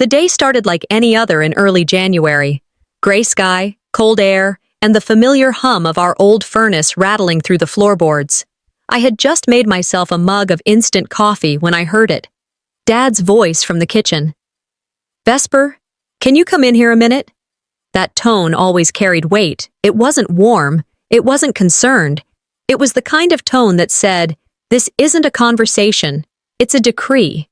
The day started like any other in early January. Gray sky, cold air, and the familiar hum of our old furnace rattling through the floorboards. I had just made myself a mug of instant coffee when I heard it. Dad's voice from the kitchen. "Vesper, can you come in here a minute?" That tone always carried weight. It wasn't warm. It wasn't concerned. It was the kind of tone that said, "This isn't a conversation. It's a decree."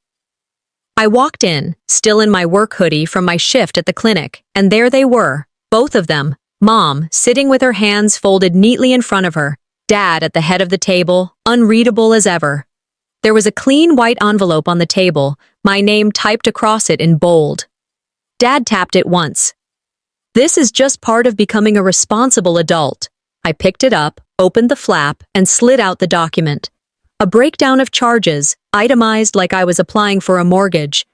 I walked in, still in my work hoodie from my shift at the clinic, and there they were, both of them. Mom, sitting with her hands folded neatly in front of her. Dad at the head of the table, unreadable as ever. There was a clean white envelope on the table, my name typed across it in bold. Dad tapped it once. "This is just part of becoming a responsible adult." I picked it up, opened the flap, and slid out the document. A breakdown of charges, itemized like I was applying for a mortgage.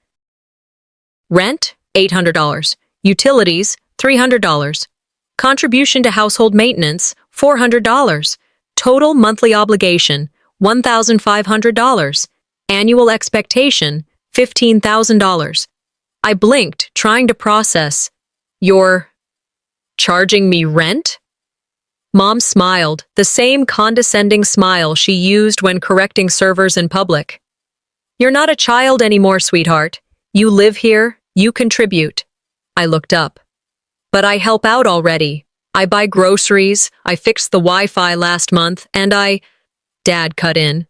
Rent, $800. Utilities, $300. Contribution to household maintenance, $400. Total monthly obligation, $1,500. Annual expectation, $15,000. I blinked, trying to process. "You're charging me rent?" Mom smiled, the same condescending smile she used when correcting servers in public. "You're not a child anymore, sweetheart. You live here, you contribute." I looked up. "But I help out already. I buy groceries, I fixed the Wi-Fi last month, and Dad cut in.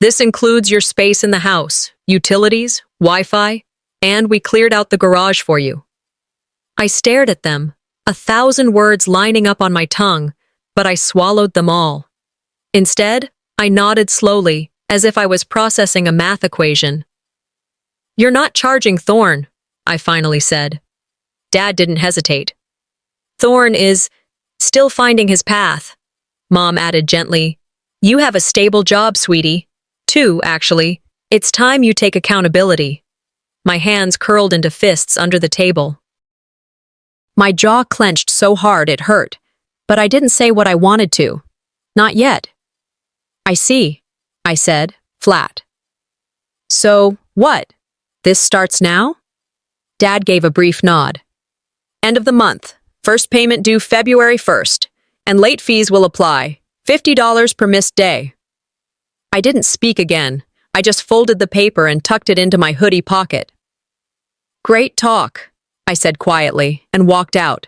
"This includes your space in the house, utilities, Wi-Fi, and we cleared out the garage for you." I stared at them, 1,000 words lining up on my tongue, but I swallowed them all. Instead, I nodded slowly, as if I was processing a math equation. "You're not charging Thorn," I finally said. Dad didn't hesitate. "Thorn is still finding his path," Mom added gently. "You have a stable job, sweetie. 2, actually. It's time you take accountability." My hands curled into fists under the table. My jaw clenched so hard it hurt, but I didn't say what I wanted to. Not yet. "I see," I said, flat. "So, what? This starts now?" Dad gave a brief nod. "End of the month. First payment due February 1st. And late fees will apply. $50 per missed day." I didn't speak again. I just folded the paper and tucked it into my hoodie pocket. "Great talk," I said quietly, and walked out.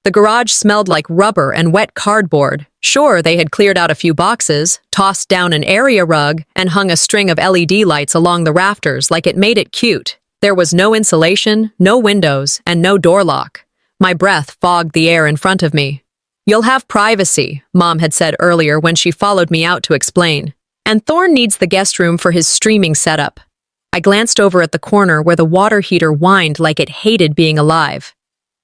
The garage smelled like rubber and wet cardboard. Sure, they had cleared out a few boxes, tossed down an area rug, and hung a string of LED lights along the rafters like it made it cute. There was no insulation, no windows, and no door lock. My breath fogged the air in front of me. "You'll have privacy," Mom had said earlier when she followed me out to explain. "And Thorn needs the guest room for his streaming setup." I glanced over at the corner where the water heater whined like it hated being alive.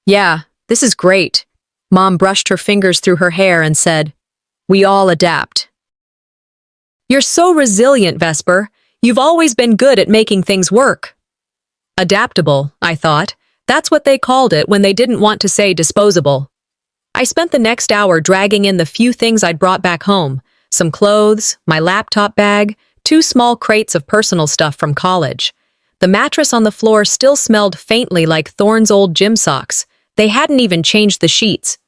"Yeah, this is great." Mom brushed her fingers through her hair and said, "We all adapt." "You're so resilient, Vesper. You've always been good at making things work." Adaptable, I thought. That's what they called it when they didn't want to say disposable. I spent the next hour dragging in the few things I'd brought back home. Some clothes, my laptop bag, 2 small crates of personal stuff from college. The mattress on the floor still smelled faintly like Thorn's old gym socks. They hadn't even changed the sheets.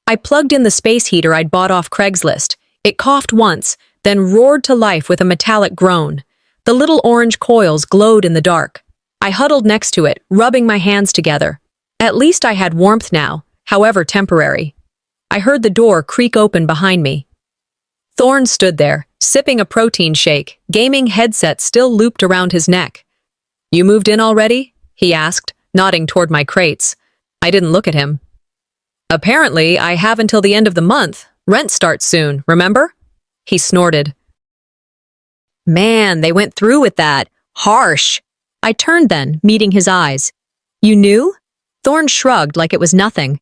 I plugged in the space heater I'd bought off Craigslist. It coughed once, then roared to life with a metallic groan. The little orange coils glowed in the dark. I huddled next to it, rubbing my hands together. At least I had warmth now, however temporary. I heard the door creak open behind me. Thorn stood there, sipping a protein shake, gaming headset still looped around his neck. "You moved in already?" he asked, nodding toward my crates. I didn't look at him. "Apparently, I have until the end of the month. Rent starts soon, remember?" He snorted. "Man, they went through with that. Harsh." I turned then, meeting his eyes. "You knew?" Thorn shrugged like it was nothing.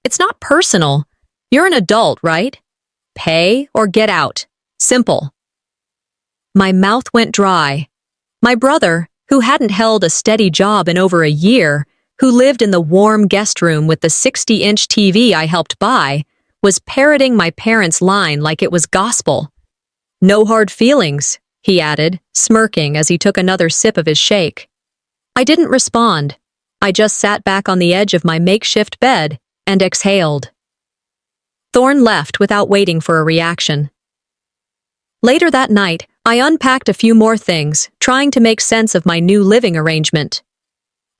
"It's not personal. You're an adult, right? Pay or get out. Simple." My mouth went dry. My brother, who hadn't held a steady job in over a year, who lived in the warm guest room with the 60-inch TV I helped buy, was parroting my parents' line like it was gospel. "No hard feelings," he added, smirking as he took another sip of his shake. I didn't respond. I just sat back on the edge of my makeshift bed and exhaled. Thorne left without waiting for a reaction. Later that night, I unpacked a few more things, trying to make sense of my new living arrangement.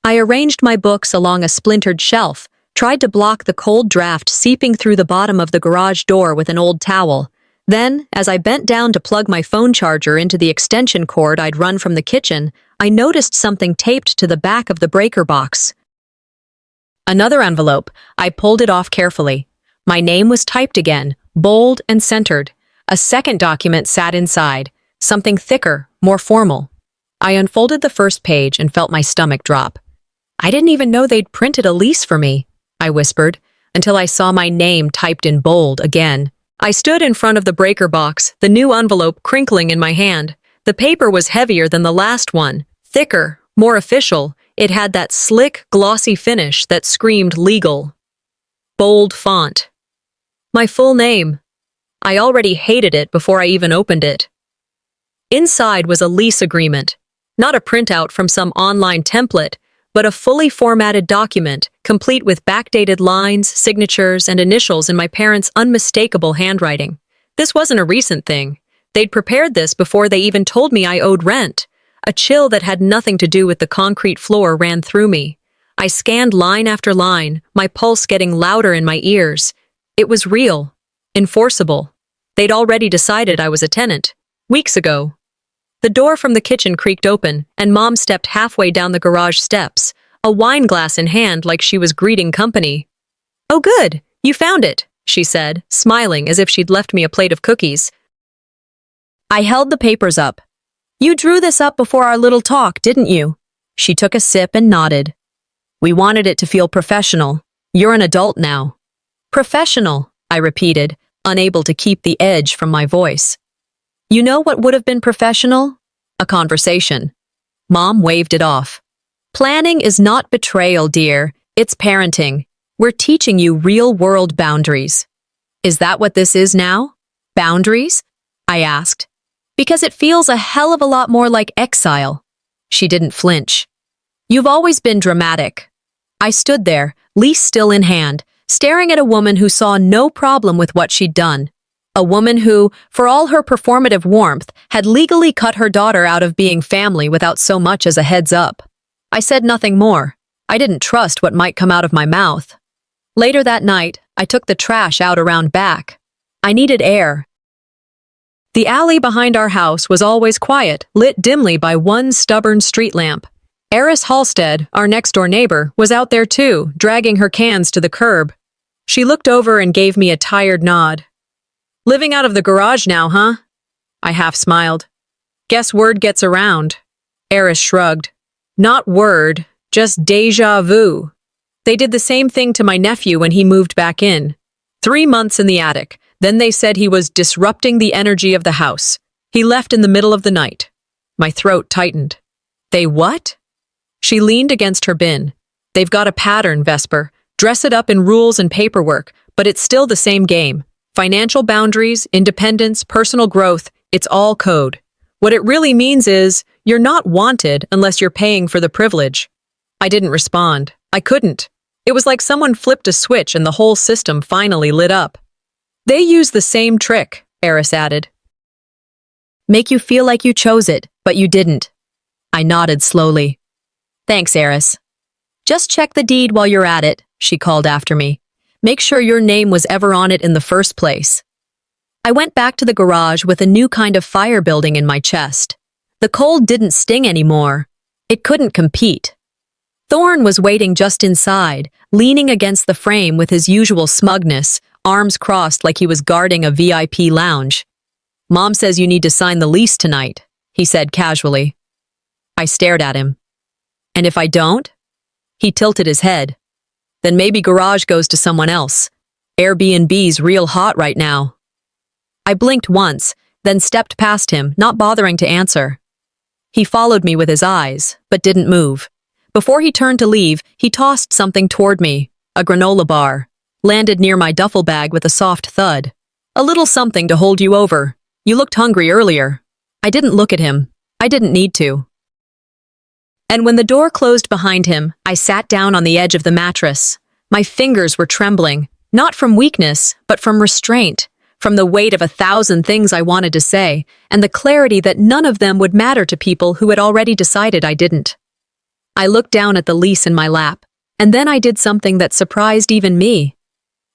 I arranged my books along a splintered shelf, tried to block the cold draft seeping through the bottom of the garage door with an old towel. Then, as I bent down to plug my phone charger into the extension cord I'd run from the kitchen, I noticed something taped to the back of the breaker box. Another envelope. I pulled it off carefully. My name was typed again, bold and centered. A second document sat inside, something thicker, more formal. I unfolded the first page and felt my stomach drop. I didn't even know they'd printed a lease for me, I whispered, until I saw my name typed in bold again. I stood in front of the breaker box, the new envelope crinkling in my hand. The paper was heavier than the last one, thicker, more official. It had that slick, glossy finish that screamed legal. Bold font. My full name. I already hated it before I even opened it. Inside was a lease agreement, not a printout from some online template, but a fully formatted document, complete with backdated lines, signatures, and initials in my parents' unmistakable handwriting. This wasn't a recent thing. They'd prepared this before they even told me I owed rent. A chill that had nothing to do with the concrete floor ran through me. I scanned line after line, my pulse getting louder in my ears. It was real, enforceable. They'd already decided I was a tenant, weeks ago. The door from the kitchen creaked open, and Mom stepped halfway down the garage steps, a wine glass in hand like she was greeting company. "Oh good, you found it," she said, smiling as if she'd left me a plate of cookies. I held the papers up. "You drew this up before our little talk, didn't you?" She took a sip and nodded. "We wanted it to feel professional. You're an adult now." "Professional," I repeated, unable to keep the edge from my voice. "You know what would have been professional? A conversation." Mom waved it off. "Planning is not betrayal, dear. It's parenting. We're teaching you real-world boundaries." "Is that what this is now? Boundaries?" I asked. "Because it feels a hell of a lot more like exile." She didn't flinch. "You've always been dramatic." I stood there, lease still in hand, staring at a woman who saw no problem with what she'd done. A woman who, for all her performative warmth, had legally cut her daughter out of being family without so much as a heads up. I said nothing more. I didn't trust what might come out of my mouth. Later that night, I took the trash out around back. I needed air. The alley behind our house was always quiet, lit dimly by one stubborn street lamp. Eris Halstead, our next-door neighbor, was out there too, dragging her cans to the curb. She looked over and gave me a tired nod. "Living out of the garage now, huh?" I half smiled. "Guess word gets around." Eris shrugged. "Not word, just déjà vu. They did the same thing to my nephew when he moved back in. 3 months in the attic, then they said he was disrupting the energy of the house. He left in the middle of the night." My throat tightened. "They what?" She leaned against her bin. "They've got a pattern, Vesper. Dress it up in rules and paperwork, but it's still the same game. Financial boundaries, independence, personal growth, it's all code. What it really means is, you're not wanted unless you're paying for the privilege." I didn't respond. I couldn't. It was like someone flipped a switch and the whole system finally lit up. "They use the same trick," Eris added. "Make you feel like you chose it, but you didn't." I nodded slowly. "Thanks, Eris." "Just check the deed while you're at it," she called after me. "Make sure your name was ever on it in the first place." I went back to the garage with a new kind of fire building in my chest. The cold didn't sting anymore. It couldn't compete. Thorne was waiting just inside, leaning against the frame with his usual smugness, arms crossed like he was guarding a VIP lounge. "Mom says you need to sign the lease tonight," he said casually. I stared at him. "And if I don't?" He tilted his head. "Then maybe garage goes to someone else. Airbnb's real hot right now." I blinked once, then stepped past him, not bothering to answer. He followed me with his eyes, but didn't move. Before he turned to leave, he tossed something toward me, a granola bar, landed near my duffel bag with a soft thud. "A little something to hold you over. You looked hungry earlier." I didn't look at him. I didn't need to. And when the door closed behind him, I sat down on the edge of the mattress. My fingers were trembling, not from weakness, but from restraint, from the weight of 1,000 things I wanted to say, and the clarity that none of them would matter to people who had already decided I didn't. I looked down at the lease in my lap, and then I did something that surprised even me.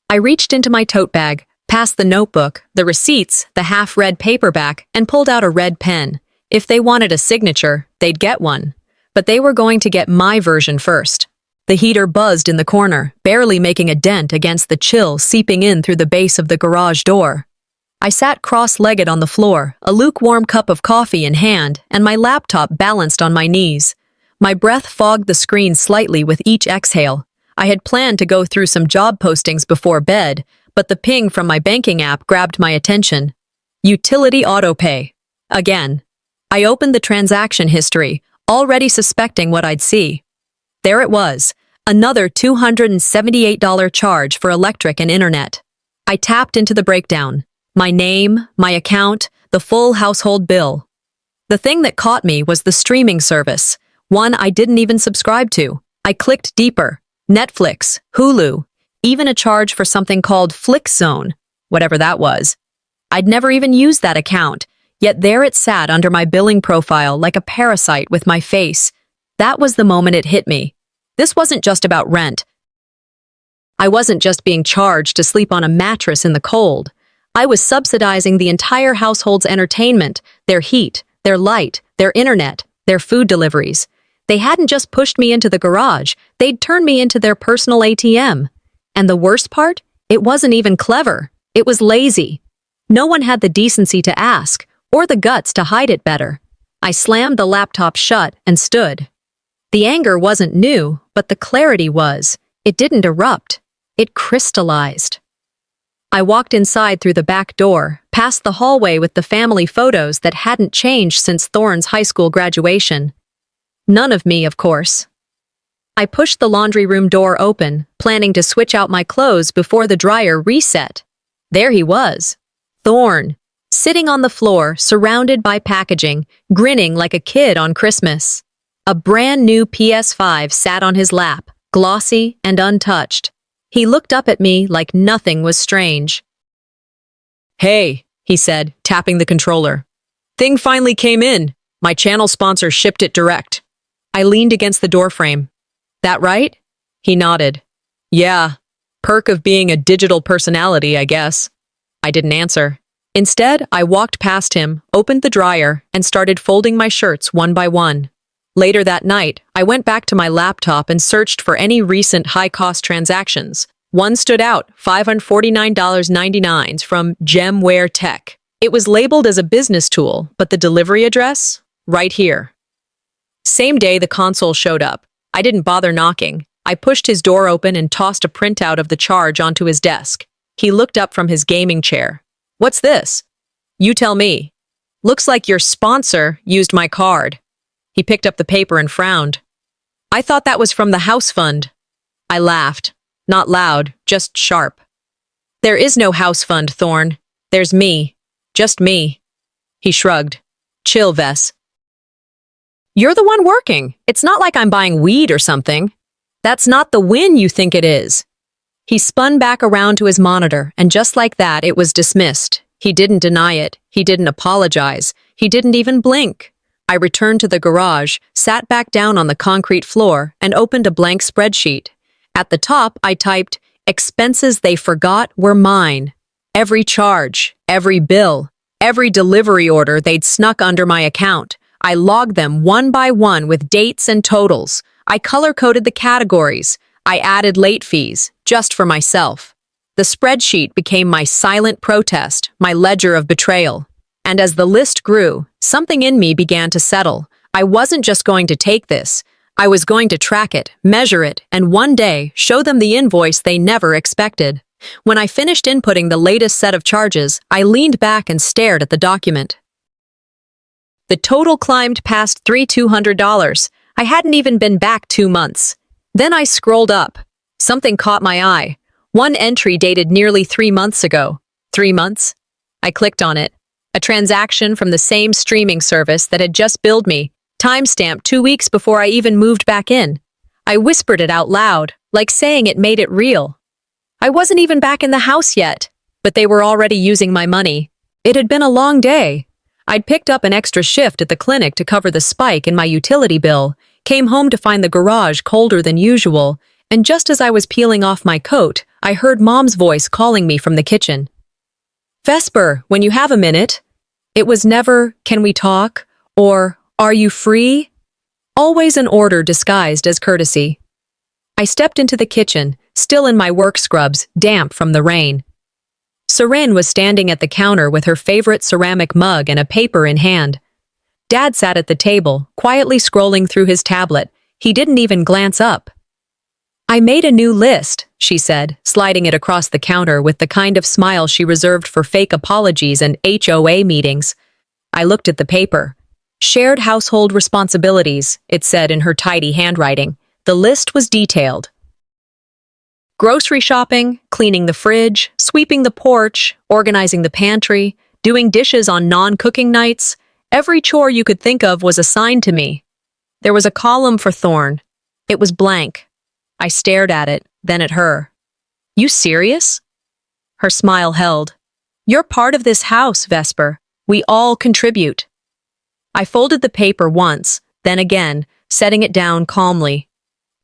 I reached into my tote bag, past the notebook, the receipts, the half-read paperback, and pulled out a red pen. If they wanted a signature, they'd get one. But they were going to get my version first. The heater buzzed in the corner, barely making a dent against the chill seeping in through the base of the garage door. I sat cross-legged on the floor, a lukewarm cup of coffee in hand, and my laptop balanced on my knees. My breath fogged the screen slightly with each exhale. I had planned to go through some job postings before bed, but the ping from my banking app grabbed my attention. Utility autopay. Again. I opened the transaction history, already suspecting what I'd see. There it was, another $278 charge for electric and internet. I tapped into the breakdown. My name, my account, the full household bill. The thing that caught me was the streaming service, one I didn't even subscribe to. I clicked deeper. Netflix, Hulu, even a charge for something called FlixZone, whatever that was. I'd never even used that account, yet there it sat under my billing profile like a parasite with my face. That was the moment it hit me. This wasn't just about rent. I wasn't just being charged to sleep on a mattress in the cold. I was subsidizing the entire household's entertainment, their heat, their light, their internet, their food deliveries. They hadn't just pushed me into the garage, they'd turned me into their personal ATM. And the worst part? It wasn't even clever. It was lazy. No one had the decency to ask, or the guts to hide it better. I slammed the laptop shut and stood. The anger wasn't new, but the clarity was. It didn't erupt. It crystallized. I walked inside through the back door, past the hallway with the family photos that hadn't changed since Thorne's high school graduation. None of me, of course. I pushed the laundry room door open, planning to switch out my clothes before the dryer reset. There he was. Thorne, sitting on the floor, surrounded by packaging, grinning like a kid on Christmas. A brand new PS5 sat on his lap, glossy and untouched. He looked up at me like nothing was strange. "Hey," he said, tapping the controller. "Thing finally came in. My channel sponsor shipped it direct." I leaned against the doorframe. "That right?" He nodded. "Yeah. Perk of being a digital personality, I guess." I didn't answer. Instead, I walked past him, opened the dryer, and started folding my shirts one by one. Later that night, I went back to my laptop and searched for any recent high-cost transactions. One stood out, $549.99 from Gemware Tech. It was labeled as a business tool, but the delivery address? Right here. Same day the console showed up. I didn't bother knocking. I pushed his door open and tossed a printout of the charge onto his desk. He looked up from his gaming chair. "What's this?" "You tell me." "Looks like your sponsor used my card." He picked up the paper and frowned. "I thought that was from the house fund." I laughed. Not loud, just sharp. "There is no house fund, Thorne. There's me. Just me." He shrugged. "Chill, Vess. You're the one working. It's not like I'm buying weed or something. That's not the win you think it is." He spun back around to his monitor, and just like that, it was dismissed. He didn't deny it. He didn't apologize. He didn't even blink. I returned to the garage, sat back down on the concrete floor, and opened a blank spreadsheet. At the top, I typed, "Expenses they forgot were mine." Every charge, every bill, every delivery order they'd snuck under my account. I logged them one by one with dates and totals. I color-coded the categories. I added late fees, just for myself. The spreadsheet became my silent protest, my ledger of betrayal. And as the list grew, something in me began to settle. I wasn't just going to take this. I was going to track it, measure it, and one day show them the invoice they never expected. When I finished inputting the latest set of charges, I leaned back and stared at the document. The total climbed past $3,200. I hadn't even been back 2 months. Then I scrolled up. Something caught my eye. One entry dated nearly 3 months ago. 3 months? I clicked on it. A transaction from the same streaming service that had just billed me. Timestamp 2 weeks before I even moved back in. I whispered it out loud, like saying it made it real. I wasn't even back in the house yet, but they were already using my money. It had been a long day. I'd picked up an extra shift at the clinic to cover the spike in my utility bill, came home to find the garage colder than usual, and just as I was peeling off my coat, I heard Mom's voice calling me from the kitchen. Vesper, when you have a minute. It was never, can we talk? Or, are you free? Always an order disguised as courtesy. I stepped into the kitchen, still in my work scrubs, damp from the rain. Seren was standing at the counter with her favorite ceramic mug and a paper in hand. Dad sat at the table, quietly scrolling through his tablet. He didn't even glance up. I made a new list, she said, sliding it across the counter with the kind of smile she reserved for fake apologies and HOA meetings. I looked at the paper. Shared household responsibilities, it said in her tidy handwriting. The list was detailed. Grocery shopping, cleaning the fridge, sweeping the porch, organizing the pantry, doing dishes on non-cooking nights. Every chore you could think of was assigned to me. There was a column for Thorn. It was blank. I stared at it, then at her. You serious? Her smile held. You're part of this house, Vesper. We all contribute. I folded the paper once, then again, setting it down calmly.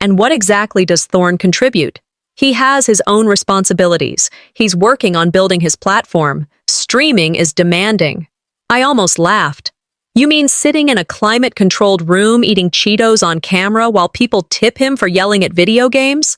And what exactly does Thorn contribute? He has his own responsibilities. He's working on building his platform. Streaming is demanding. I almost laughed. You mean sitting in a climate-controlled room eating Cheetos on camera while people tip him for yelling at video games?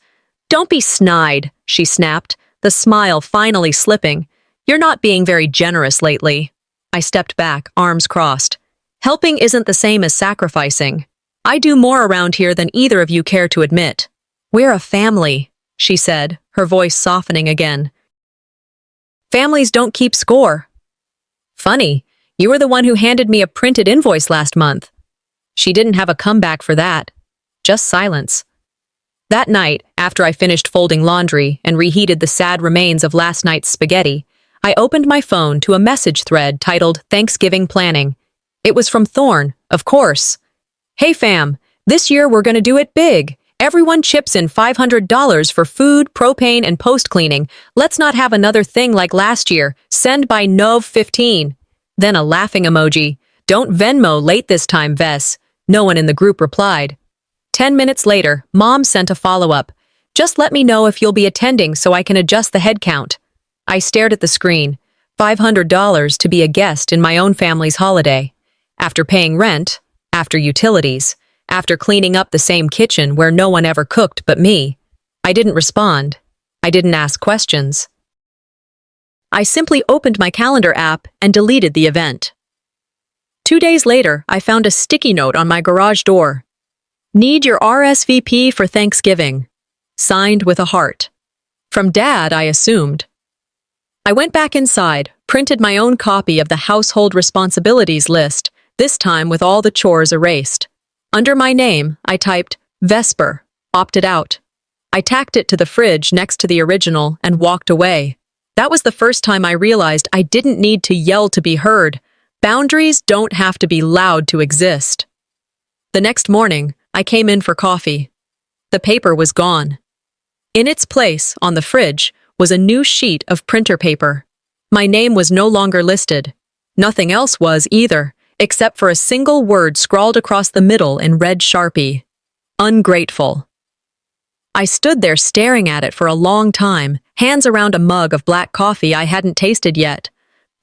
Don't be snide, she snapped, the smile finally slipping. You're not being very generous lately. I stepped back, arms crossed. Helping isn't the same as sacrificing. I do more around here than either of you care to admit. We're a family, she said, her voice softening again. Families don't keep score. Funny. You were the one who handed me a printed invoice last month. She didn't have a comeback for that. Just silence. That night, after I finished folding laundry and reheated the sad remains of last night's spaghetti, I opened my phone to a message thread titled Thanksgiving Planning. It was from Thorn, of course. Hey fam, this year we're gonna do it big. Everyone chips in $500 for food, propane, and post-cleaning. Let's not have another thing like last year. Send by Nov 15. Then a laughing emoji. Don't Venmo late this time, Vess. No one in the group replied. 10 minutes later, Mom sent a follow-up. Just let me know if you'll be attending so I can adjust the head count. I stared at the screen. $500 to be a guest in my own family's holiday. After paying rent, after utilities, after cleaning up the same kitchen where no one ever cooked but me. I didn't respond. I didn't ask questions. I simply opened my calendar app and deleted the event. 2 days later, I found a sticky note on my garage door. Need your RSVP for Thanksgiving. Signed with a heart. From Dad, I assumed. I went back inside, printed my own copy of the household responsibilities list, this time with all the chores erased. Under my name, I typed Vesper, opted out. I tacked it to the fridge next to the original and walked away. That was the first time I realized I didn't need to yell to be heard. Boundaries don't have to be loud to exist. The next morning, I came in for coffee. The paper was gone. In its place, on the fridge, was a new sheet of printer paper. My name was no longer listed. Nothing else was either, except for a single word scrawled across the middle in red Sharpie. Ungrateful. I stood there staring at it for a long time, hands around a mug of black coffee I hadn't tasted yet.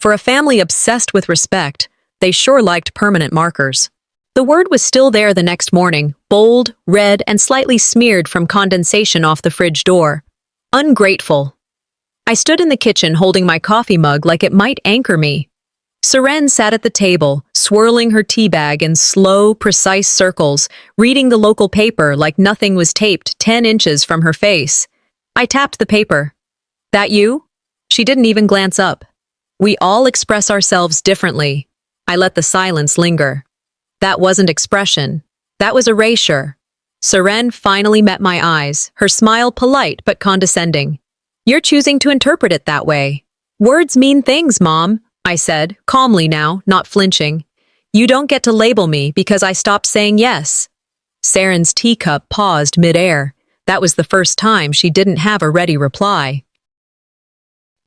For a family obsessed with respect, they sure liked permanent markers. The word was still there the next morning, bold, red, and slightly smeared from condensation off the fridge door. Ungrateful. I stood in the kitchen holding my coffee mug like it might anchor me. Seren sat at the table, swirling her tea bag in slow, precise circles, reading the local paper like nothing was taped 10 inches from her face. I tapped the paper. That you? She didn't even glance up. We all express ourselves differently. I let the silence linger. That wasn't expression. That was erasure. Seren finally met my eyes, her smile polite but condescending. You're choosing to interpret it that way. Words mean things, Mom, I said, calmly now, not flinching. You don't get to label me because I stopped saying yes. Saren's teacup paused midair. That was the first time she didn't have a ready reply.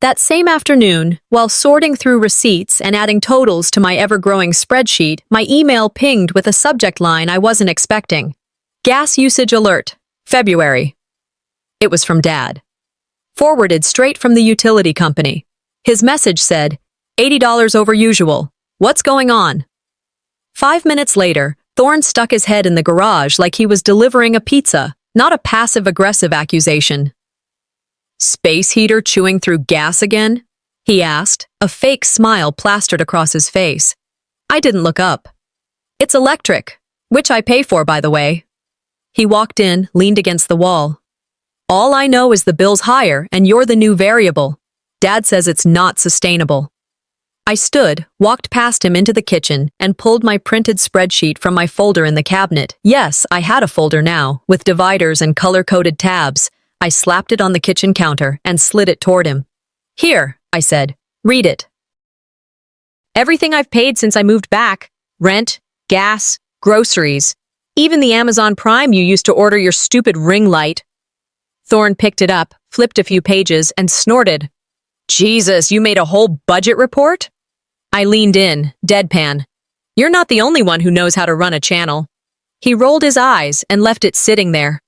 That same afternoon, while sorting through receipts and adding totals to my ever-growing spreadsheet, my email pinged with a subject line I wasn't expecting. Gas usage alert. February. It was from Dad. Forwarded straight from the utility company. His message said, $80 over usual. What's going on? 5 minutes later, Thorne stuck his head in the garage like he was delivering a pizza, not a passive-aggressive accusation. Space heater chewing through gas again? He asked, a fake smile plastered across his face. I didn't look up. It's electric, which I pay for, by the way. He walked in, leaned against the wall. All I know is the bill's higher and you're the new variable. Dad says it's not sustainable. I stood, walked past him into the kitchen, and pulled my printed spreadsheet from my folder in the cabinet. Yes, I had a folder now, with dividers and color-coded tabs. I slapped it on the kitchen counter and slid it toward him. Here, I said, read it. Everything I've paid since I moved back. Rent, gas, groceries. Even the Amazon Prime you used to order your stupid ring light. Thorne picked it up, flipped a few pages, and snorted. Jesus, you made a whole budget report? I leaned in, deadpan. You're not the only one who knows how to run a channel. He rolled his eyes and left it sitting there.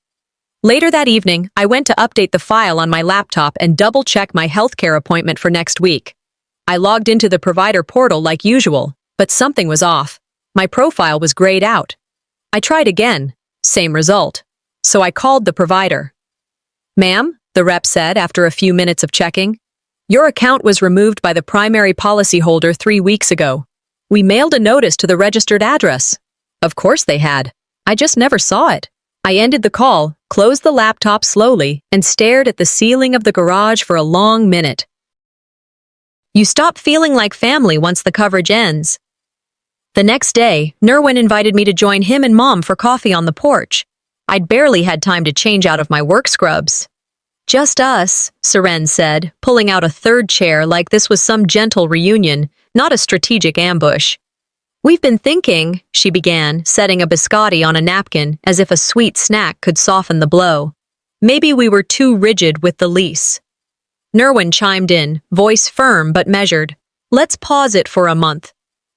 Later that evening, I went to update the file on my laptop and double-check my healthcare appointment for next week. I logged into the provider portal like usual, but something was off. My profile was grayed out. I tried again. Same result. So I called the provider. Ma'am, the rep said after a few minutes of checking, your account was removed by the primary policyholder 3 weeks ago. We mailed a notice to the registered address. Of course they had. I just never saw it. I ended the call, closed the laptop slowly, and stared at the ceiling of the garage for a long minute. You stop feeling like family once the coverage ends. The next day, Nerwin invited me to join him and Mom for coffee on the porch. I'd barely had time to change out of my work scrubs. Just us, Saren said, pulling out a third chair like this was some gentle reunion, not a strategic ambush. We've been thinking, she began, setting a biscotti on a napkin as if a sweet snack could soften the blow. Maybe we were too rigid with the lease. Nerwin chimed in, voice firm but measured. Let's pause it for a month.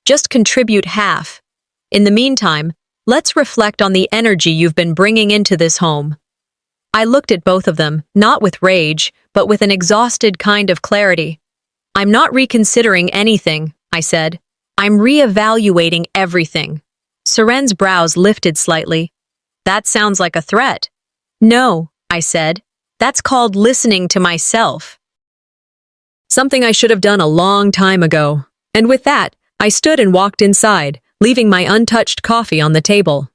Just contribute half. In the meantime, let's reflect on the energy you've been bringing into this home. I looked at both of them, not with rage, but with an exhausted kind of clarity. I'm not reconsidering anything, I said. I'm re-evaluating everything. Saren's brows lifted slightly. That sounds like a threat. No, I said. That's called listening to myself. Something I should have done a long time ago. And with that, I stood and walked inside, leaving my untouched coffee on the table.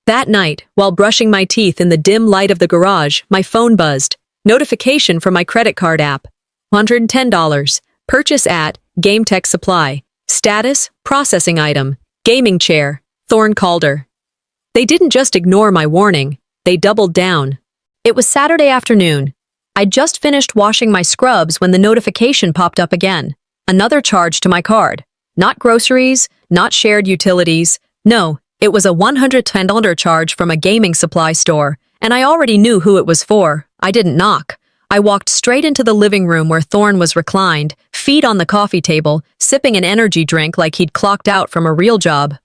That night, while brushing my teeth in the dim light of the garage, my phone buzzed. Notification from my credit card app. $110. Purchase at Game Tech Supply. Status, processing item, gaming chair, Thorne Calder. They didn't just ignore my warning, they doubled down. It was Saturday afternoon. I'd just finished washing my scrubs when the notification popped up again. Another charge to my card. Not groceries, not shared utilities. No, it was a $110 charge from a gaming supply store, and I already knew who it was for. I didn't knock. I walked straight into the living room where Thorne was reclined, feet on the coffee table, sipping an energy drink like he'd clocked out from a real job.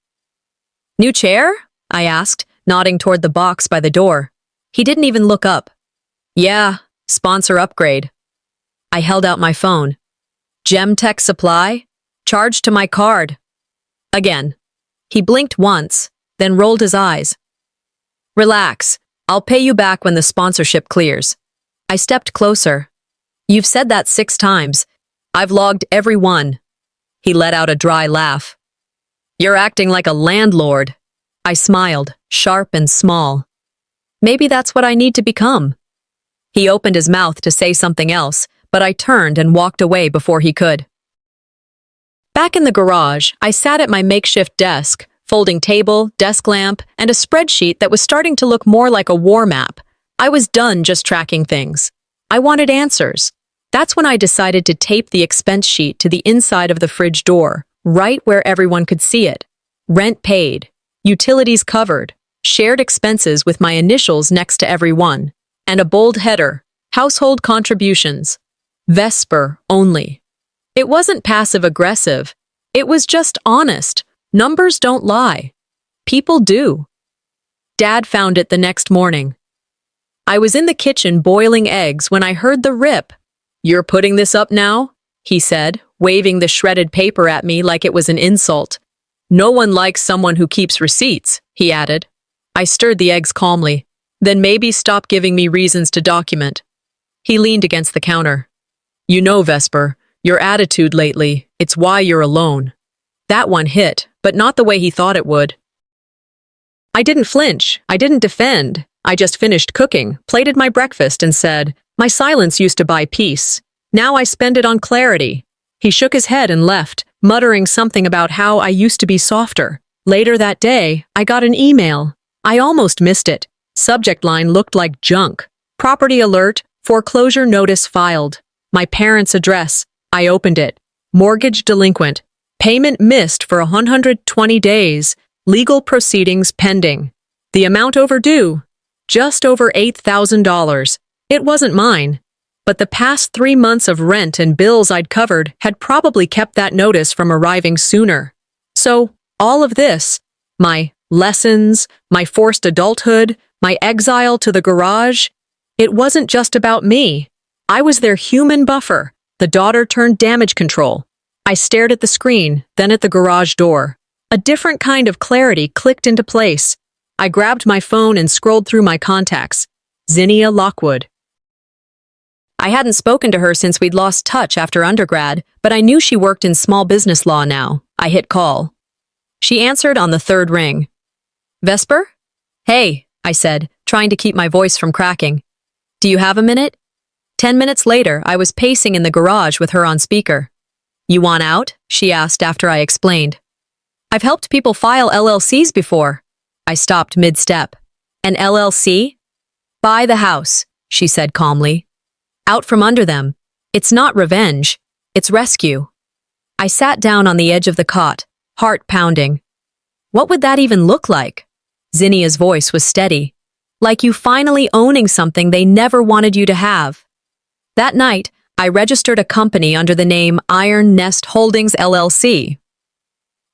New chair? I asked, nodding toward the box by the door. He didn't even look up. Yeah, sponsor upgrade. I held out my phone. Gem Tech Supply? Charged to my card. Again. He blinked once, then rolled his eyes. Relax. I'll pay you back when the sponsorship clears. I stepped closer. You've said that 6 times. I've logged every one. He let out a dry laugh. You're acting like a landlord. I smiled, sharp and small. Maybe that's what I need to become. He opened his mouth to say something else, but I turned and walked away before he could. Back in the garage, I sat at my makeshift desk, folding table, desk lamp, and a spreadsheet that was starting to look more like a war map. I was done just tracking things. I wanted answers. That's when I decided to tape the expense sheet to the inside of the fridge door, right where everyone could see it. Rent paid, utilities covered, shared expenses with my initials next to every one, and a bold header, household contributions. Vesper only. It wasn't passive-aggressive. It was just honest. Numbers don't lie. People do. Dad found it the next morning. I was in the kitchen boiling eggs when I heard the rip. "You're putting this up now?" he said, waving the shredded paper at me like it was an insult. "No one likes someone who keeps receipts," he added. I stirred the eggs calmly. "Then maybe stop giving me reasons to document." He leaned against the counter. "You know, Vesper, your attitude lately, it's why you're alone." That one hit, but not the way he thought it would. I didn't flinch. I didn't defend. I just finished cooking, plated my breakfast, and said, "My silence used to buy peace. Now I spend it on clarity." He shook his head and left, muttering something about how I used to be softer. Later that day, I got an email. I almost missed it. Subject line looked like junk. Property alert, foreclosure notice filed. My parents' address. I opened it. Mortgage delinquent. Payment missed for 120 days. Legal proceedings pending. The amount overdue. Just over $8,000. It wasn't mine. But the past 3 months of rent and bills I'd covered had probably kept that notice from arriving sooner. So, all of this, my lessons, my forced adulthood, my exile to the garage, it wasn't just about me. I was their human buffer, the daughter turned damage control. I stared at the screen, then at the garage door. A different kind of clarity clicked into place. I grabbed my phone and scrolled through my contacts. Zinnia Lockwood. I hadn't spoken to her since we'd lost touch after undergrad, but I knew she worked in small business law now. I hit call. She answered on the third ring. "Vesper?" "Hey," I said, trying to keep my voice from cracking. "Do you have a minute?" 10 minutes later, I was pacing in the garage with her on speaker. "You want out?" she asked after I explained. "I've helped people file LLCs before." I stopped mid-step. "An LLC?" "Buy the house," she said calmly. "Out from under them. It's not revenge. It's rescue." I sat down on the edge of the cot, heart pounding. What would that even look like? Zinnia's voice was steady. Like you finally owning something they never wanted you to have. That night, I registered a company under the name Iron Nest Holdings LLC.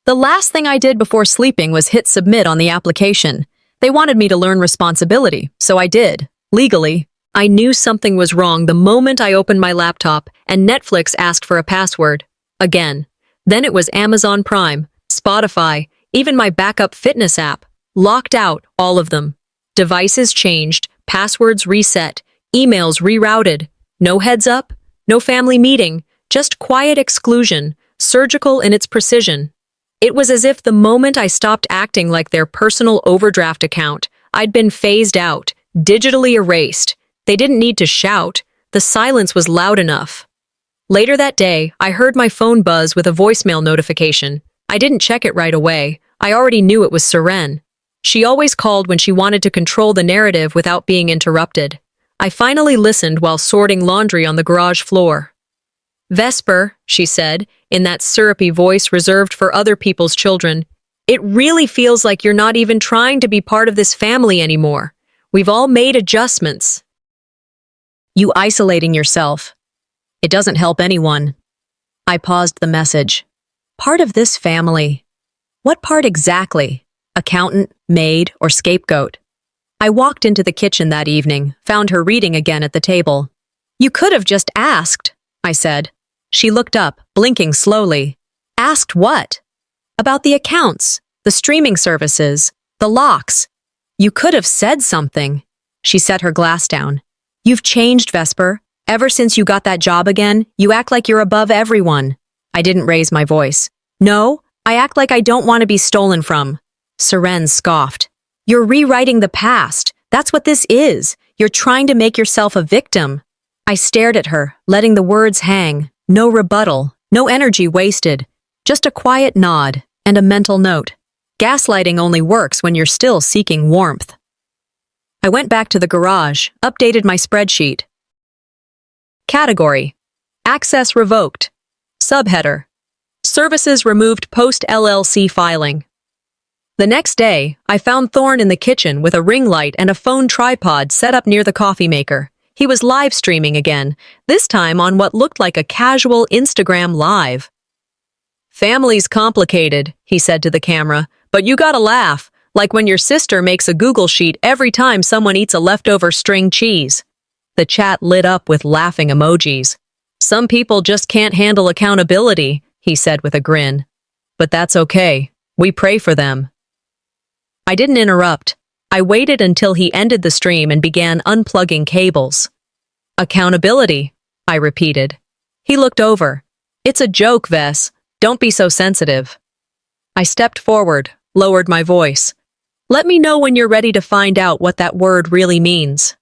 The last thing I did before sleeping was hit submit on the application. They wanted me to learn responsibility, so I did. Legally, I knew something was wrong the moment I opened my laptop and Netflix asked for a password. Again. Then it was Amazon Prime, Spotify, even my backup fitness app. Locked out, all of them. Devices changed, passwords reset, emails rerouted. No heads up, no family meeting, just quiet exclusion, surgical in its precision. It was as if the moment I stopped acting like their personal overdraft account, I'd been phased out, digitally erased. They didn't need to shout. The silence was loud enough. Later that day, I heard my phone buzz with a voicemail notification. I didn't check it right away. I already knew it was Seren. She always called when she wanted to control the narrative without being interrupted. I finally listened while sorting laundry on the garage floor. "Vesper," she said, in that syrupy voice reserved for other people's children, "it really feels like you're not even trying to be part of this family anymore. We've all made adjustments. You isolating yourself. It doesn't help anyone." I paused the message. Part of this family. What part exactly? Accountant, maid, or scapegoat? I walked into the kitchen that evening, found her reading again at the table. "You could have just asked," I said. She looked up, blinking slowly. "Asked what?" "About the accounts, the streaming services, the locks. You could have said something." She set her glass down. "You've changed, Vesper. Ever since you got that job again, you act like you're above everyone." I didn't raise my voice. "No, I act like I don't want to be stolen from." Seren scoffed. "You're rewriting the past. That's what this is. You're trying to make yourself a victim." I stared at her, letting the words hang. No rebuttal, no energy wasted. Just a quiet nod and a mental note. Gaslighting only works when you're still seeking warmth. I went back to the garage, updated my spreadsheet. Category: Access revoked. Subheader: Services removed post-LLC filing. The next day, I found Thorne in the kitchen with a ring light and a phone tripod set up near the coffee maker. He was live streaming again, this time on what looked like a casual Instagram live. "Family's complicated," he said to the camera, "but you gotta laugh, like when your sister makes a Google sheet every time someone eats a leftover string cheese." The chat lit up with laughing emojis. "Some people just can't handle accountability," he said with a grin. "But that's okay. We pray for them." I didn't interrupt. I waited until he ended the stream and began unplugging cables. "Accountability," I repeated. He looked over. "It's a joke, Vess. Don't be so sensitive." I stepped forward, lowered my voice. "Let me know when you're ready to find out what that word really means."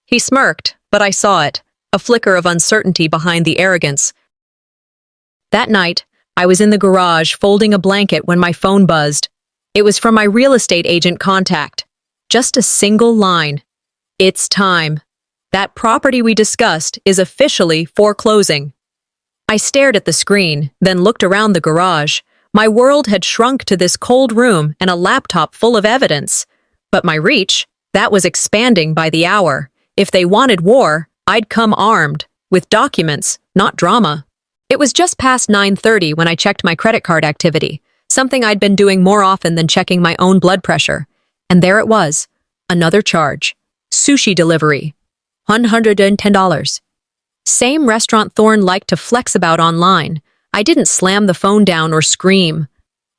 He smirked, but I saw it, a flicker of uncertainty behind the arrogance. That night, I was in the garage folding a blanket when my phone buzzed. It was from my real estate agent contact. Just a single line. "It's time. That property we discussed is officially foreclosing." I stared at the screen, then looked around the garage. My world had shrunk to this cold room and a laptop full of evidence. But my reach, that was expanding by the hour. If they wanted war, I'd come armed, with documents, not drama. It was just past 9:30 when I checked my credit card activity, something I'd been doing more often than checking my own blood pressure. And there it was, another charge. Sushi delivery. $110. Same restaurant Thorne liked to flex about online. I didn't slam the phone down or scream.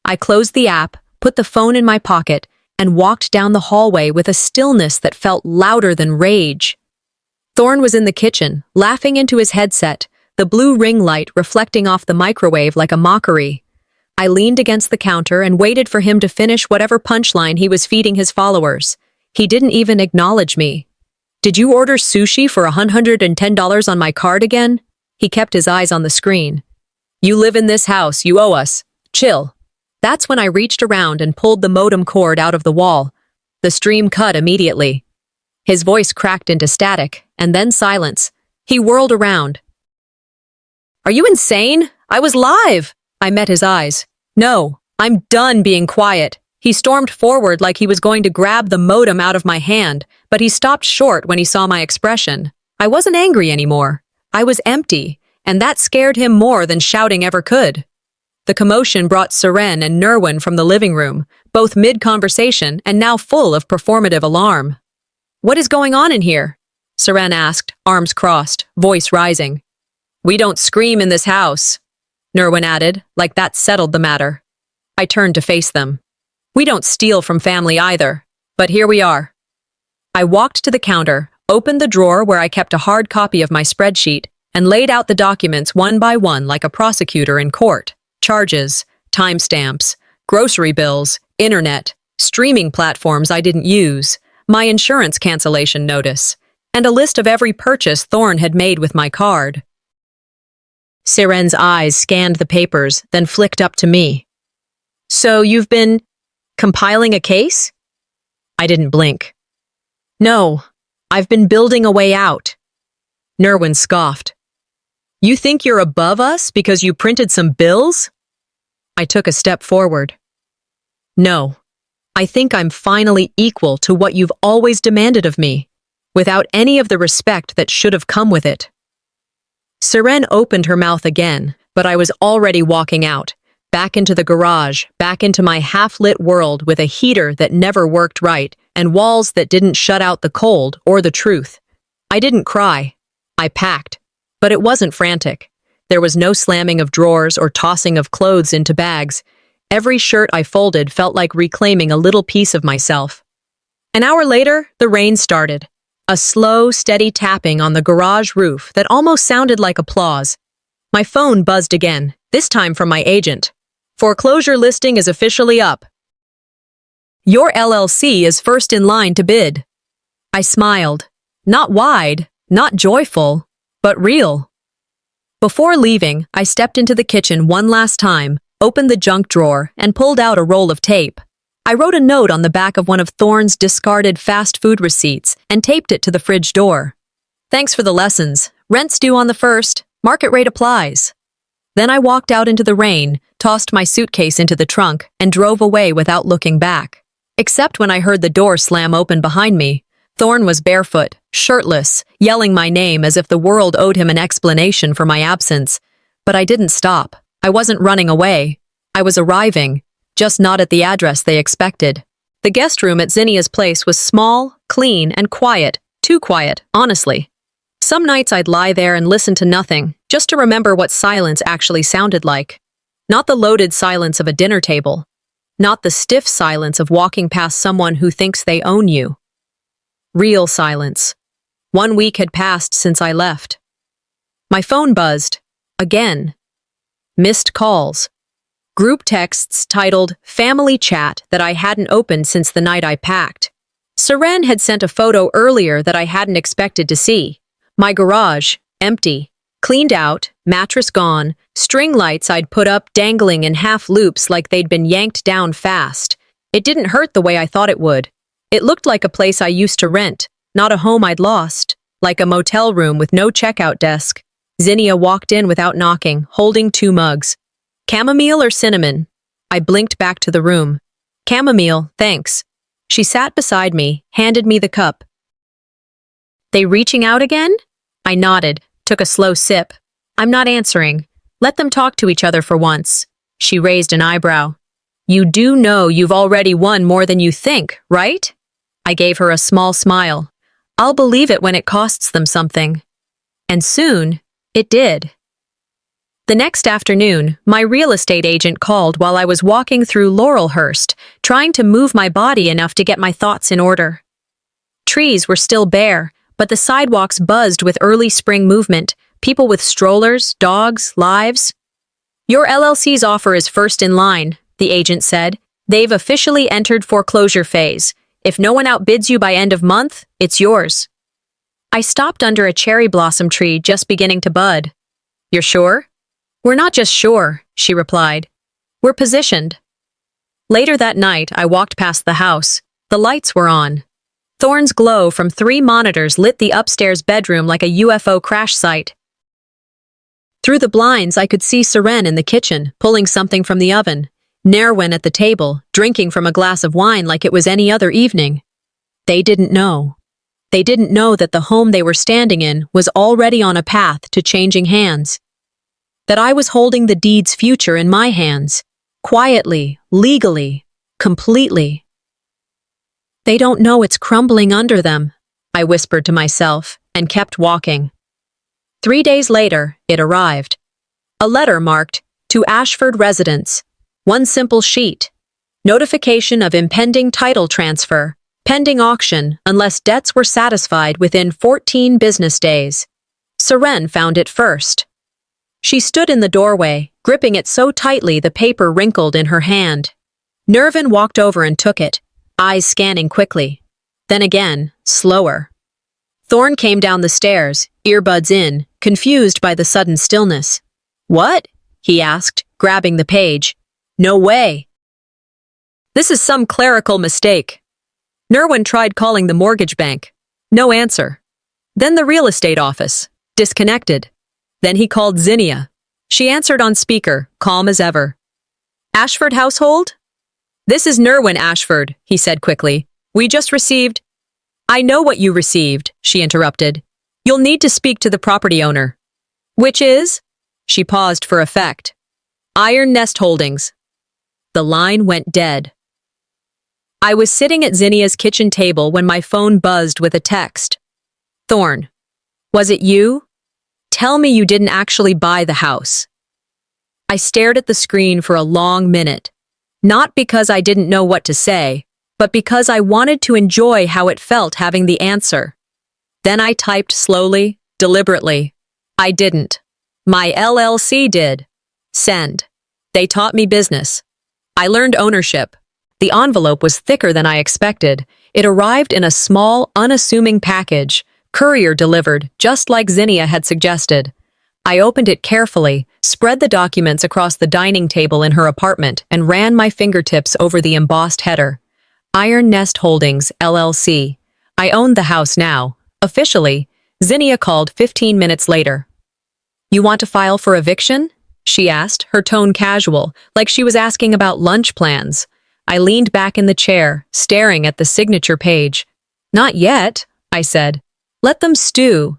I closed the app, put the phone in my pocket, and walked down the hallway with a stillness that felt louder than rage. Thorne was in the kitchen, laughing into his headset, the blue ring light reflecting off the microwave like a mockery. I leaned against the counter and waited for him to finish whatever punchline he was feeding his followers. He didn't even acknowledge me. "Did you order sushi for $110 on my card again?" He kept his eyes on the screen. "You live in this house, you owe us. Chill." That's when I reached around and pulled the modem cord out of the wall. The stream cut immediately. His voice cracked into static, and then silence. He whirled around. "Are you insane? I was live!" I met his eyes. "No, I'm done being quiet." He stormed forward like he was going to grab the modem out of my hand, but he stopped short when he saw my expression. I wasn't angry anymore. I was empty, and that scared him more than shouting ever could. The commotion brought Seren and Nerwin from the living room, both mid-conversation and now full of performative alarm. "What is going on in here?" Seren asked, arms crossed, voice rising. "We don't scream in this house," Nerwin added, like that settled the matter. I turned to face them. "We don't steal from family either, but here we are." I walked to the counter, opened the drawer where I kept a hard copy of my spreadsheet, and laid out the documents one by one like a prosecutor in court. Charges, timestamps, grocery bills, internet, streaming platforms I didn't use, my insurance cancellation notice, and a list of every purchase Thorne had made with my card. Seren's eyes scanned the papers, then flicked up to me. "So you've been compiling a case?" I didn't blink. "No, I've been building a way out." Nerwin scoffed. "You think you're above us because you printed some bills?" I took a step forward. "No, I think I'm finally equal to what you've always demanded of me, without any of the respect that should have come with it." Seren opened her mouth again, but I was already walking out, back into the garage, back into my half-lit world with a heater that never worked right and walls that didn't shut out the cold or the truth. I didn't cry. I packed. But it wasn't frantic. There was no slamming of drawers or tossing of clothes into bags. Every shirt I folded felt like reclaiming a little piece of myself. An hour later, the rain started. A slow, steady tapping on the garage roof that almost sounded like applause. My phone buzzed again, this time from my agent. "Foreclosure listing is officially up. Your LLC is first in line to bid." I smiled. Not wide, not joyful, but real. Before leaving, I stepped into the kitchen one last time, opened the junk drawer, and pulled out a roll of tape. I wrote a note on the back of one of Thorne's discarded fast food receipts and taped it to the fridge door. "Thanks for the lessons. Rent's due on the 1st. Market rate applies." Then I walked out into the rain, tossed my suitcase into the trunk, and drove away without looking back. Except when I heard the door slam open behind me. Thorn was barefoot, shirtless, yelling my name as if the world owed him an explanation for my absence. But I didn't stop. I wasn't running away. I was arriving, just not at the address they expected. The guest room at Zinnia's place was small, clean, and quiet. Too quiet, honestly. Some nights I'd lie there and listen to nothing, just to remember what silence actually sounded like. Not the loaded silence of a dinner table. Not the stiff silence of walking past someone who thinks they own you. Real silence. 1 week had passed since I left. My phone buzzed. Again. Missed calls. Group texts titled Family Chat that I hadn't opened since the night I packed. Seren had sent a photo earlier that I hadn't expected to see. My garage, empty. Cleaned out, mattress gone, string lights I'd put up dangling in half loops like they'd been yanked down fast. It didn't hurt the way I thought it would. It looked like a place I used to rent, not a home I'd lost. Like a motel room with no checkout desk. Zinnia walked in without knocking, holding 2 mugs. Chamomile or cinnamon? I blinked back to the room. Chamomile, thanks. She sat beside me, handed me the cup. They reaching out again? I nodded, took a slow sip. I'm not answering. Let them talk to each other for once. She raised an eyebrow. You do know you've already won more than you think, right? I gave her a small smile. I'll believe it when it costs them something. And soon, it did. The next afternoon, my real estate agent called while I was walking through Laurelhurst, trying to move my body enough to get my thoughts in order. Trees were still bare, but the sidewalks buzzed with early spring movement, people with strollers, dogs, lives. Your LLC's offer is first in line, the agent said. They've officially entered foreclosure phase. If no one outbids you by end of month, it's yours. I stopped under a cherry blossom tree just beginning to bud. You're sure? We're not just sure, she replied. We're positioned. Later that night, I walked past the house. The lights were on. Thorn's glow from 3 monitors lit the upstairs bedroom like a UFO crash site. Through the blinds, I could see Seren in the kitchen, pulling something from the oven. Nerwin at the table, drinking from a glass of wine like it was any other evening. They didn't know. They didn't know that the home they were standing in was already on a path to changing hands. That I was holding the deed's future in my hands. Quietly, legally, completely. They don't know it's crumbling under them, I whispered to myself, and kept walking. 3 days later, it arrived. A letter marked, to Ashford Residence. 1 simple sheet. Notification of impending title transfer. Pending auction unless debts were satisfied within 14 business days. Seren found it first. She stood in the doorway, gripping it so tightly the paper wrinkled in her hand. Nervin walked over and took it, eyes scanning quickly. Then again, slower. Thorn came down the stairs, earbuds in, confused by the sudden stillness. What? He asked, grabbing the page. No way. This is some clerical mistake. Nerwin tried calling the mortgage bank. No answer. Then the real estate office. Disconnected. Then he called Zinnia. She answered on speaker, calm as ever. Ashford household? This is Nerwin Ashford, he said quickly. We just received... I know what you received, she interrupted. You'll need to speak to the property owner. Which is? She paused for effect. Iron Nest Holdings. The line went dead. I was sitting at Zinnia's kitchen table when my phone buzzed with a text. Thorn. Was it you? Tell me you didn't actually buy the house. I stared at the screen for a long minute. Not because I didn't know what to say, but because I wanted to enjoy how it felt having the answer. Then I typed slowly, deliberately. I didn't. My LLC did. Send. They taught me business. I learned ownership. The envelope was thicker than I expected. It arrived in a small, unassuming package, courier delivered, just like Zinnia had suggested. I opened it carefully, spread the documents across the dining table in her apartment, and ran my fingertips over the embossed header. Iron Nest Holdings, LLC. I owned the house now. Officially, Zinnia called 15 minutes later. You want to file for eviction? she asked, her tone casual, like she was asking about lunch plans. I leaned back in the chair, staring at the signature page. Not yet, I said. Let them stew.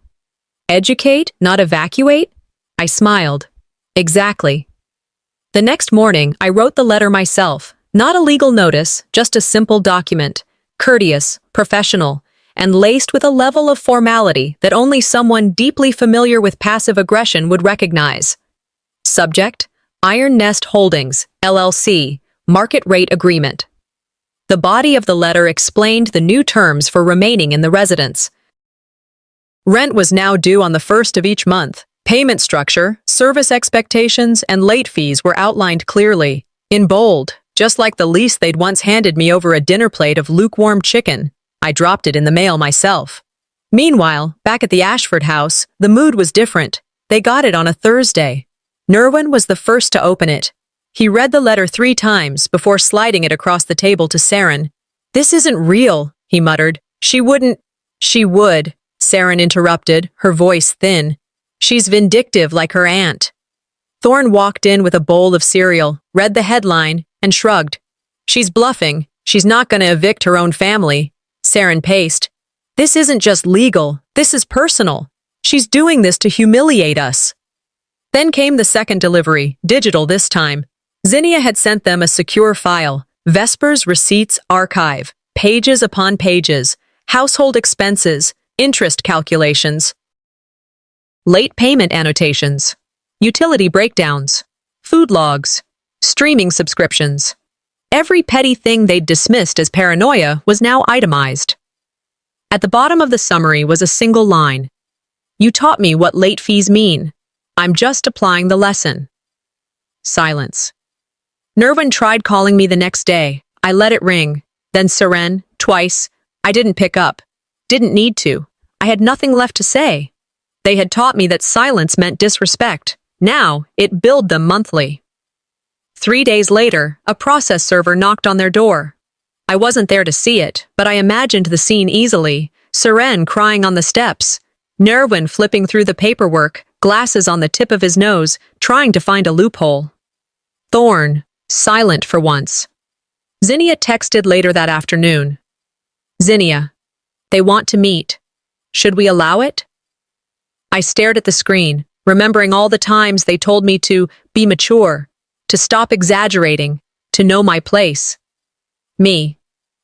Educate, not evacuate? I smiled. Exactly. The next morning, I wrote the letter myself. Not a legal notice, just a simple document. Courteous, professional, and laced with a level of formality that only someone deeply familiar with passive aggression would recognize. Subject: Iron Nest Holdings, LLC, Market Rate Agreement. The body of the letter explained the new terms for remaining in the residence. Rent was now due on the first of each month. Payment structure, service expectations, and late fees were outlined clearly, in bold, just like the lease they'd once handed me over a dinner plate of lukewarm chicken. I dropped it in the mail myself. Meanwhile, back at the Ashford house, the mood was different. They got it on a Thursday. Nerwin was the first to open it. He read the letter 3 times before sliding it across the table to Saren. "This isn't real," he muttered. She would, Saren interrupted, her voice thin. "She's vindictive like her aunt." Thorne walked in with a bowl of cereal, read the headline, and shrugged. "She's bluffing. She's not going to evict her own family." Saren paced. "This isn't just legal. This is personal. She's doing this to humiliate us." Then came the second delivery, digital this time. Zinnia had sent them a secure file, Vespers Receipts Archive, pages upon pages, household expenses, interest calculations, late payment annotations, utility breakdowns, food logs, streaming subscriptions. Every petty thing they'd dismissed as paranoia was now itemized. At the bottom of the summary was a single line. "You taught me what late fees mean. I'm just applying the lesson." Silence. Nervin tried calling me the next day. I let it ring. Then Seren, twice. I didn't pick up. Didn't need to. I had nothing left to say. They had taught me that silence meant disrespect. Now, it billed them monthly. 3 days later, a process server knocked on their door. I wasn't there to see it, but I imagined the scene easily. Seren crying on the steps. Nerwin flipping through the paperwork, glasses on the tip of his nose, trying to find a loophole. Thorne, silent for once. Zinnia texted later that afternoon. "Zinnia, they want to meet. Should we allow it?" I stared at the screen, remembering all the times they told me to be mature, to stop exaggerating, to know my place. Me,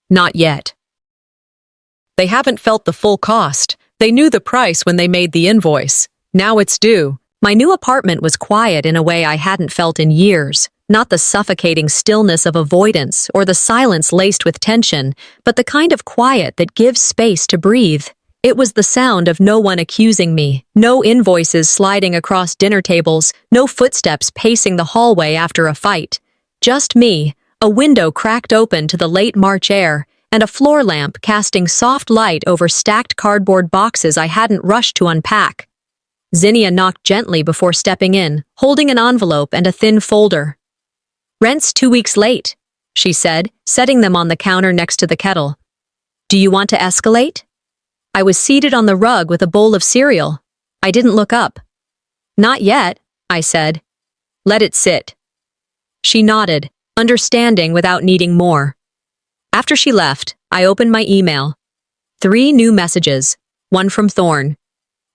not yet. They haven't felt the full cost. They knew the price when they made the invoice. Now it's due. My new apartment was quiet in a way I hadn't felt in years. Not the suffocating stillness of avoidance or the silence laced with tension, but the kind of quiet that gives space to breathe. It was the sound of no one accusing me, no invoices sliding across dinner tables, no footsteps pacing the hallway after a fight. Just me, a window cracked open to the late March air, and a floor lamp casting soft light over stacked cardboard boxes I hadn't rushed to unpack. Zinnia knocked gently before stepping in, holding an envelope and a thin folder. "Rent's 2 weeks late," she said, setting them on the counter next to the kettle. "Do you want to escalate?" I was seated on the rug with a bowl of cereal. I didn't look up. "Not yet," I said. "Let it sit." She nodded, understanding without needing more. After she left, I opened my email. 3 new messages, one from Thorne.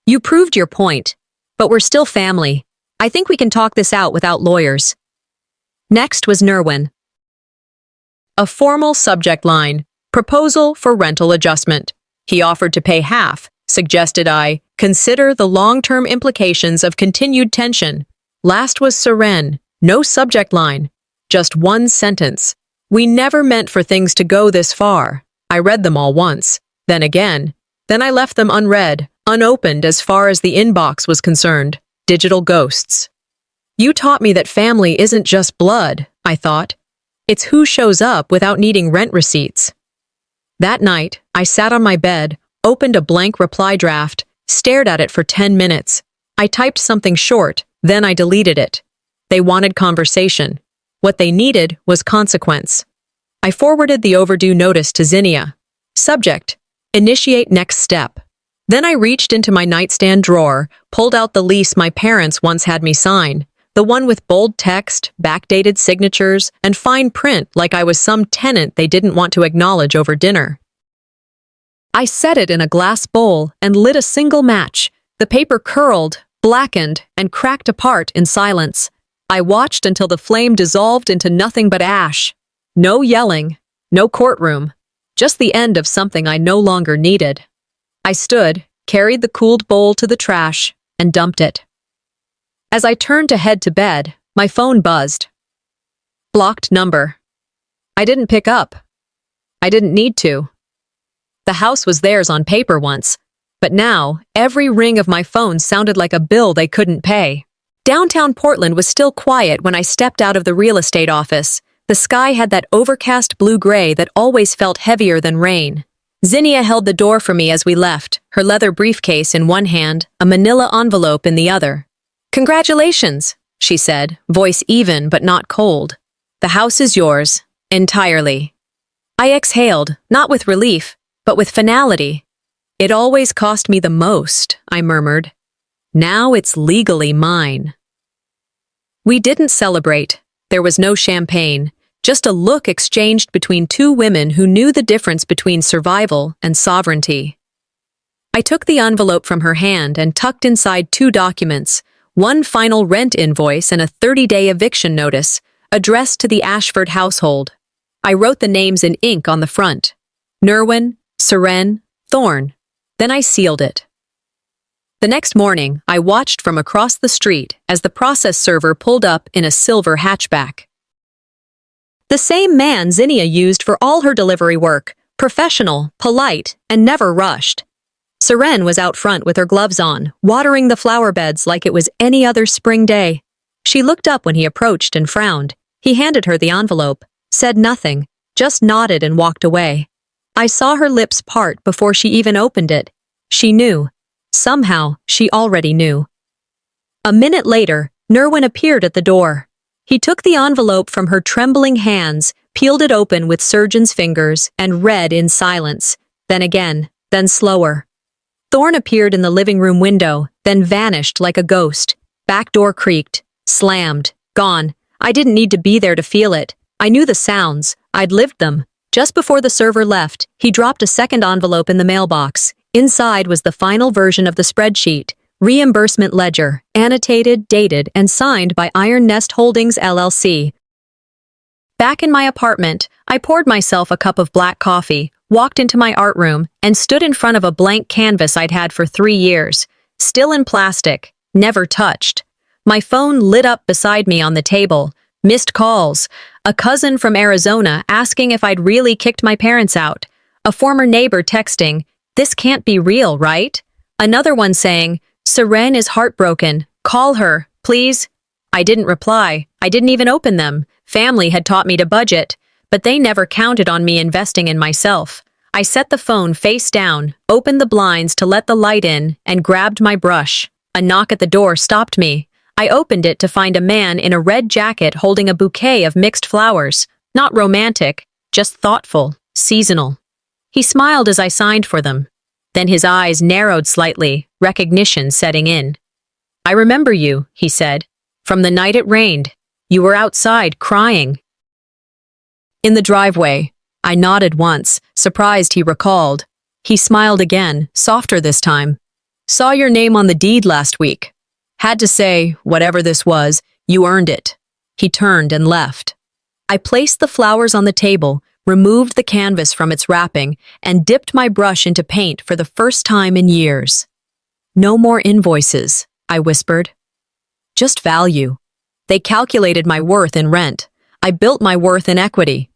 "You proved your point, but we're still family. I think we can talk this out without lawyers." Next was Nerwin. A formal subject line, proposal for rental adjustment. He offered to pay half, suggested I consider the long-term implications of continued tension. Last was Seren, no subject line, just one sentence. "We never meant for things to go this far." I read them all once, then again. Then I left them unread, unopened as far as the inbox was concerned. Digital ghosts. "You taught me that family isn't just blood," I thought. "It's who shows up without needing rent receipts." That night, I sat on my bed, opened a blank reply draft, stared at it for 10 minutes. I typed something short, then I deleted it. They wanted conversation. What they needed was consequence. I forwarded the overdue notice to Zinnia. Subject: initiate next step. Then I reached into my nightstand drawer, pulled out the lease my parents once had me sign. The one with bold text, backdated signatures, and fine print like I was some tenant they didn't want to acknowledge over dinner. I set it in a glass bowl and lit a single match. The paper curled, blackened, and cracked apart in silence. I watched until the flame dissolved into nothing but ash. No yelling, no courtroom, just the end of something I no longer needed. I stood, carried the cooled bowl to the trash, and dumped it. As I turned to head to bed, my phone buzzed. Blocked number. I didn't pick up. I didn't need to. The house was theirs on paper once, but now every ring of my phone sounded like a bill they couldn't pay. Downtown Portland was still quiet when I stepped out of the real estate office. The sky had that overcast blue-gray that always felt heavier than rain. Zinnia held the door for me as we left, her leather briefcase in one hand, a manila envelope in the other. "Congratulations," she said, voice even but not cold. "The house is yours, entirely." I exhaled, not with relief, but with finality. "It always cost me the most," I murmured. "Now it's legally mine." We didn't celebrate. There was no champagne, just a look exchanged between two women who knew the difference between survival and sovereignty. I took the envelope from her hand and tucked inside two documents, one final rent invoice and a 30-day eviction notice, addressed to the Ashford household. I wrote the names in ink on the front. Nerwin, Seren, Thorne. Then I sealed it. The next morning, I watched from across the street as the process server pulled up in a silver hatchback. The same man Zinnia used for all her delivery work, professional, polite, and never rushed. Seren was out front with her gloves on, watering the flower beds like it was any other spring day. She looked up when he approached and frowned. He handed her the envelope, said nothing, just nodded and walked away. I saw her lips part before she even opened it. She knew. Somehow, she already knew. A minute later, Nerwin appeared at the door. He took the envelope from her trembling hands, peeled it open with surgeon's fingers, and read in silence. Then again, then slower. Thorne appeared in the living room window, then vanished like a ghost. Back door creaked, slammed, gone. I didn't need to be there to feel it. I knew the sounds. I'd lived them. Just before the server left, he dropped a second envelope in the mailbox. Inside was the final version of the spreadsheet, reimbursement ledger, annotated, dated, and signed by Iron Nest Holdings, LLC. Back in my apartment, I poured myself a cup of black coffee, walked into my art room, and stood in front of a blank canvas I'd had for 3 years, still in plastic, never touched. My phone lit up beside me on the table, missed calls, a cousin from Arizona asking if I'd really kicked my parents out, a former neighbor texting, "This can't be real, right?" Another one saying, "Seren is heartbroken, call her, please." I didn't reply. I didn't even open them. Family had taught me to budget, but they never counted on me investing in myself. I set the phone face down, opened the blinds to let the light in, and grabbed my brush. A knock at the door stopped me. I opened it to find a man in a red jacket holding a bouquet of mixed flowers. Not romantic, just thoughtful, seasonal. He smiled as I signed for them. Then his eyes narrowed slightly, recognition setting in. "I remember you," he said. "From the night it rained. You were outside, crying." In the driveway, I nodded once, surprised he recalled. He smiled again, softer this time. "Saw your name on the deed last week. Had to say, whatever this was, you earned it." He turned and left. I placed the flowers on the table, removed the canvas from its wrapping, and dipped my brush into paint for the first time in years. "No more invoices," I whispered. "Just value." They calculated my worth in rent. I built my worth in equity.